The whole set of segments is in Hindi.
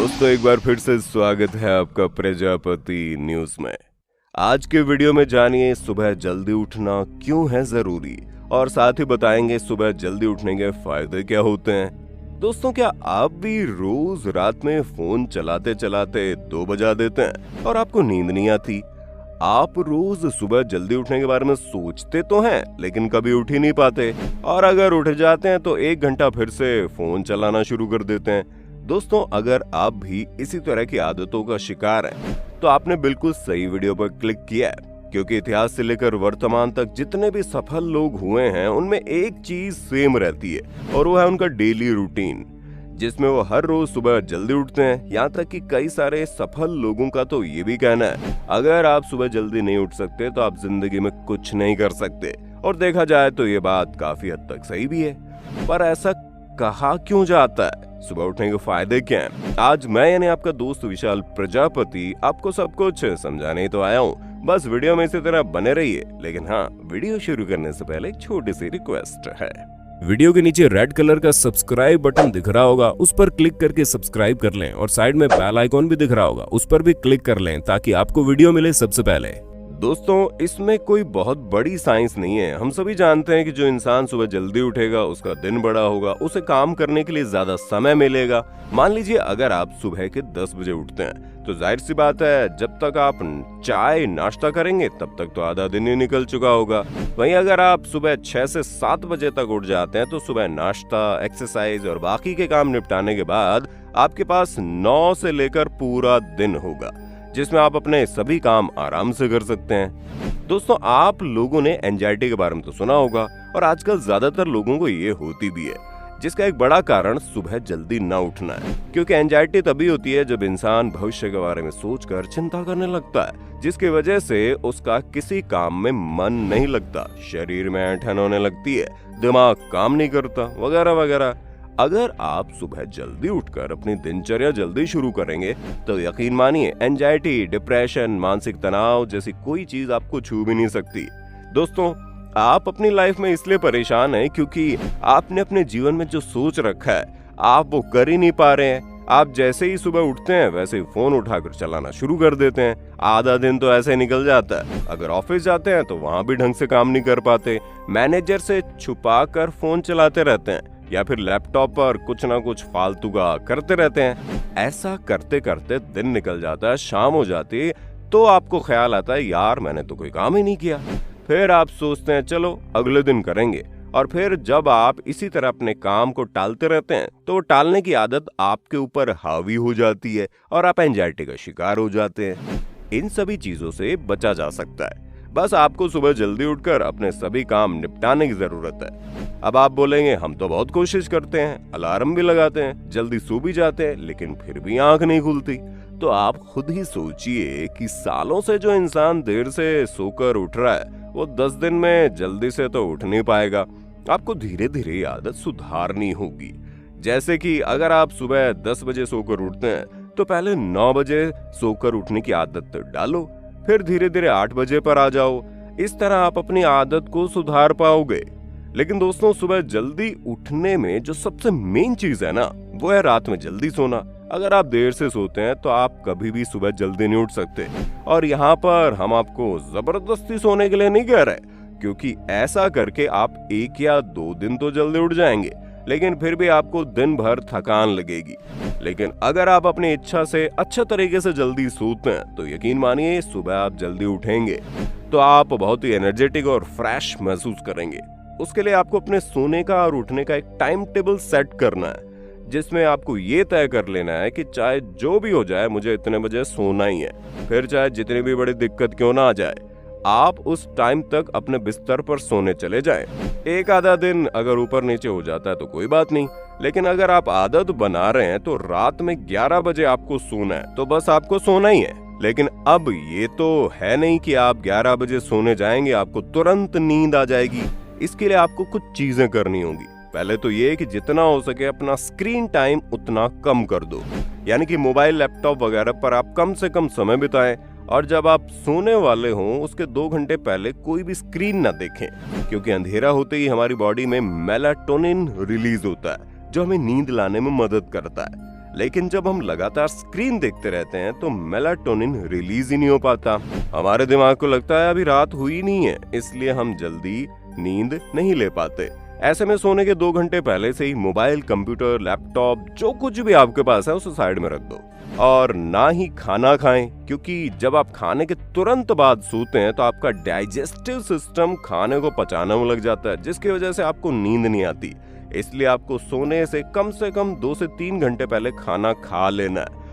दोस्तों एक बार फिर से स्वागत है आपका प्रजापति न्यूज में। आज के वीडियो में जानिए सुबह जल्दी उठना क्यों है जरूरी और साथ ही बताएंगे सुबह जल्दी उठने के फायदे क्या होते हैं। दोस्तों क्या आप भी रोज रात में फोन चलाते चलाते 2 बजा देते हैं और आपको नींद नहीं आती? आप रोज सुबह जल्दी उठने के बारे में सोचते तो हैं लेकिन कभी उठ ही नहीं पाते, और अगर उठ जाते हैं तो 1 घंटा फिर से फोन चलाना शुरू कर देते हैं। दोस्तों अगर आप भी इसी तरह की आदतों का शिकार हैं तो आपने बिल्कुल सही वीडियो पर क्लिक किया है, क्योंकि इतिहास से लेकर वर्तमान तक जितने भी सफल लोग हुए हैं उनमें एक चीज सेम रहती है और वो है उनका डेली रूटीन, जिसमें वो हर रोज सुबह जल्दी उठते हैं। यहाँ तक कि कई सारे सफल लोगों का तो ये भी कहना है अगर आप सुबह जल्दी नहीं उठ सकते तो आप जिंदगी में कुछ नहीं कर सकते, और देखा जाए तो ये बात काफी हद तक सही भी है। पर ऐसा कहा क्यों जाता है? सुबह उठने के फायदे क्या हैं? आज मैं यानी आपका दोस्त विशाल प्रजापति आपको सब कुछ समझाने ही तो आया हूँ। बस वीडियो में इसी तरह बने रहिए। लेकिन हाँ, वीडियो शुरू करने से पहले एक छोटी सी रिक्वेस्ट है। वीडियो के नीचे रेड कलर का सब्सक्राइब बटन दिख रहा होगा, उस पर क्लिक करके सब्सक्राइब कर लें, और साइड में बेल आइकॉन भी दिख रहा होगा, उस पर भी क्लिक कर लें ताकि आपको वीडियो मिले सबसे पहले। दोस्तों इसमें कोई बहुत बड़ी साइंस नहीं है। हम सभी जानते हैं कि जो इंसान सुबह जल्दी उठेगा उसका दिन बड़ा होगा, उसे काम करने के लिए ज्यादा समय मिलेगा। मान लीजिए अगर आप सुबह के 10 बजे उठते हैं तो जाहिर सी बात है जब तक आप चाय नाश्ता करेंगे तब तक तो आधा दिन ही निकल चुका होगा। वहीं अगर आप सुबह 6 से 7 बजे तक उठ जाते हैं तो सुबह नाश्ता, एक्सरसाइज और बाकी के काम निपटाने के बाद आपके पास 9 से लेकर पूरा दिन होगा, जिसमें आप अपने सभी काम आराम से कर सकते हैं। दोस्तों आप लोगों ने एंजाइटी के बारे में तो सुना होगा, और आजकल ज्यादातर लोगों को ये होती भी है, जिसका एक बड़ा कारण सुबह जल्दी न उठना है। क्योंकि एंजाइटी तभी होती है जब इंसान भविष्य के बारे में सोचकर चिंता करने लगता है, जिसकी वजह से उसका किसी काम में मन नहीं लगता, शरीर में ऐंठन होने लगती है, दिमाग काम नहीं करता, वगैरह वगैरह। अगर आप सुबह जल्दी उठकर अपनी दिनचर्या जल्दी शुरू करेंगे तो यकीन मानिए एंजाइटी, डिप्रेशन, मानसिक तनाव जैसी कोई चीज आपको छू भी नहीं सकती। दोस्तों आप अपनी लाइफ में इसलिए परेशान हैं क्योंकि आपने अपने जीवन में जो सोच रखा है आप वो कर ही नहीं पा रहे हैं। आप जैसे ही सुबह उठते हैं वैसे ही फोन उठाकर चलाना शुरू कर देते हैं। आधा दिन तो ऐसे निकल जाता है। अगर ऑफिस जाते हैं तो वहां भी ढंग से काम नहीं कर पाते, मैनेजर से छुपा कर फोन चलाते रहते हैं या फिर लैपटॉप पर कुछ ना कुछ फालतू का करते रहते हैं। ऐसा करते करते दिन निकल जाता है, शाम हो जाती है तो आपको ख्याल आता है यार मैंने तो कोई काम ही नहीं किया। फिर आप सोचते हैं चलो अगले दिन करेंगे, और फिर जब आप इसी तरह अपने काम को टालते रहते हैं तो वो टालने की आदत आपके ऊपर हावी हो जाती है और आप एंजाइटी का शिकार हो जाते हैं। इन सभी चीजों से बचा जा सकता है, बस आपको सुबह जल्दी उठकर अपने सभी काम निपटाने की जरूरत है। अब आप बोलेंगे हम तो बहुत कोशिश करते हैं, अलार्म भी लगाते हैं, जल्दी सो भी जाते हैं, लेकिन फिर भी आंख नहीं खुलती। तो आप खुद ही सोचिए कि सालों से जो इंसान देर से सोकर उठ रहा है वो 10 दिन में जल्दी से तो उठ नहीं पाएगा। आपको धीरे धीरे आदत सुधारनी होगी। जैसे कि अगर आप सुबह 10 बजे सोकर उठते हैं तो पहले 9 बजे सोकर उठने की आदत डालो, फिर धीरे धीरे 8 बजे पर आ जाओ। इस तरह आप अपनी आदत को सुधार पाओगे। लेकिन दोस्तों सुबह जल्दी उठने में जो सबसे मेन चीज है ना वो है रात में जल्दी सोना। अगर आप देर से सोते हैं तो आप कभी भी सुबह जल्दी नहीं उठ सकते, और यहाँ पर हम आपको जबरदस्ती सोने के लिए नहीं कह रहे, क्योंकि ऐसा करके आप 1 या 2 दिन तो जल्दी उठ जाएंगे लेकिन फिर भी आपको दिन भर थकान लगेगी। लेकिन अगर आप अपनी इच्छा से अच्छे तरीके से जल्दी सोते हैं तो यकीन मानिए सुबह आप जल्दी उठेंगे तो आप बहुत ही एनर्जेटिक और फ्रेश महसूस करेंगे। उसके लिए आपको अपने सोने का और उठने का एक टाइम टेबल सेट करना है, जिसमें आपको ये तय कर लेना है कि चाहे जो भी हो जाए मुझे इतने बजे सोना ही है, फिर चाहे जितनी भी बड़ी दिक्कत क्यों ना आ जाए आप उस टाइम तक अपने बिस्तर पर सोने चले जाएं। एक आधा दिन अगर ऊपर नीचे हो जाता है तो कोई बात नहीं, लेकिन अगर आप आदत बना रहे हैं तो रात में 11 बजे आपको सोना है तो बस आपको सोना ही है। लेकिन अब ये तो है नहीं कि आप 11 बजे सोने जाएंगे आपको तुरंत नींद आ जाएगी। इसके लिए आपको कुछ चीजें करनी होंगी। पहले तो ये कि जितना हो सके अपना स्क्रीन टाइम उतना कम कर दो, यानी कि मोबाइल, लैपटॉप वगैरह पर आप कम से कम समय बिताएं, और जब आप सोने वाले हों उसके 2 घंटे पहले कोई भी स्क्रीन ना देखें, क्योंकि अंधेरा होते ही हमारी बॉडी में मेलाटोनिन रिलीज होता है जो हमें नींद लाने में मदद करता है। लेकिन जब हम लगातार स्क्रीन देखते रहते हैं तो मेलाटोनिन रिलीज ही नहीं हो पाता। हमारे दिमाग को लगता है अभी रात हुई नहीं है, इसलिए हम जल्दी नींद नहीं ले पाते। ऐसे में सोने के 2 घंटे पहले से ही मोबाइल, कंप्यूटर, लैपटॉप, जो कुछ भी आपके पास है उसे साइड में रख दो। और ना ही खाना खाएं, क्योंकि जब आप खाने के तुरंत बाद सोते हैं तो आपका डाइजेस्टिव सिस्टम खाने को पचाने में लग जाता है, जिसकी वजह से आपको नींद नहीं आती। इसलिए आपको सोने से कम 2 से 3 घंटे पहले खाना खा लेना है।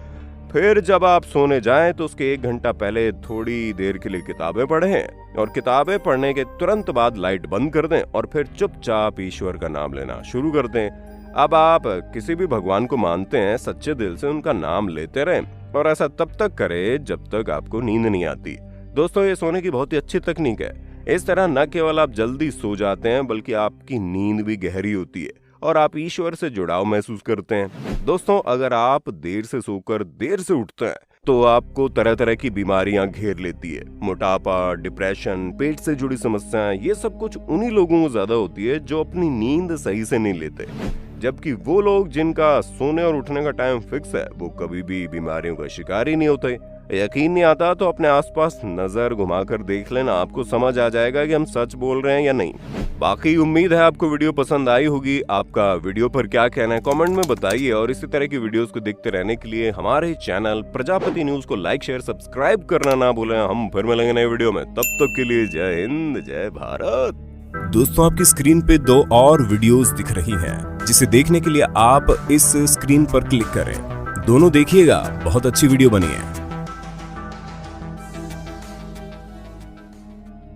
फिर जब आप सोने जाएं तो उसके 1 घंटा पहले थोड़ी देर के लिए किताबें पढ़ें और किताबें पढ़ने के तुरंत बाद लाइट बंद कर दें और फिर चुपचाप ईश्वर का नाम लेना शुरू कर दें। अब आप किसी भी भगवान को मानते हैं, सच्चे दिल से उनका नाम लेते रहें और ऐसा तब तक करें जब तक आपको नींद नहीं आती। दोस्तों, ये सोने की बहुत ही अच्छी तकनीक है। इस तरह न केवल आप जल्दी सो जाते हैं बल्कि आपकी नींद भी गहरी होती है और आप ईश्वर से जुड़ाव महसूस करते हैं। दोस्तों, अगर आप देर से सोकर देर से उठते हैं तो आपको तरह तरह की बीमारियां घेर लेती है। मोटापा, डिप्रेशन, पेट से जुड़ी समस्याएं, ये सब कुछ उन्हीं लोगों को ज्यादा होती है जो अपनी नींद सही से नहीं लेते। जबकि वो लोग जिनका सोने और उठने का टाइम फिक्स है वो कभी भी बीमारियों का शिकार ही नहीं होते। यकीन नहीं आता तो अपने आसपास नजर घुमाकर देख लेना, आपको समझ आ जाएगा कि हम सच बोल रहे हैं या नहीं। बाकी उम्मीद है आपको वीडियो पसंद आई होगी। आपका वीडियो पर क्या कहना है कमेंट में बताइए और इसी तरह की वीडियोस को देखते रहने के लिए हमारे चैनल प्रजापति न्यूज को लाइक, शेयर, सब्सक्राइब करना ना भूलें। हम फिर मिलेंगे नए वीडियो में, तब तक के लिए जय हिंद, जय भारत। दोस्तों, आपकी स्क्रीन पे 2 और वीडियोस दिख रही हैं, जिसे देखने के लिए आप इस स्क्रीन पर क्लिक करें। दोनों देखिएगा, बहुत अच्छी वीडियो बनी है।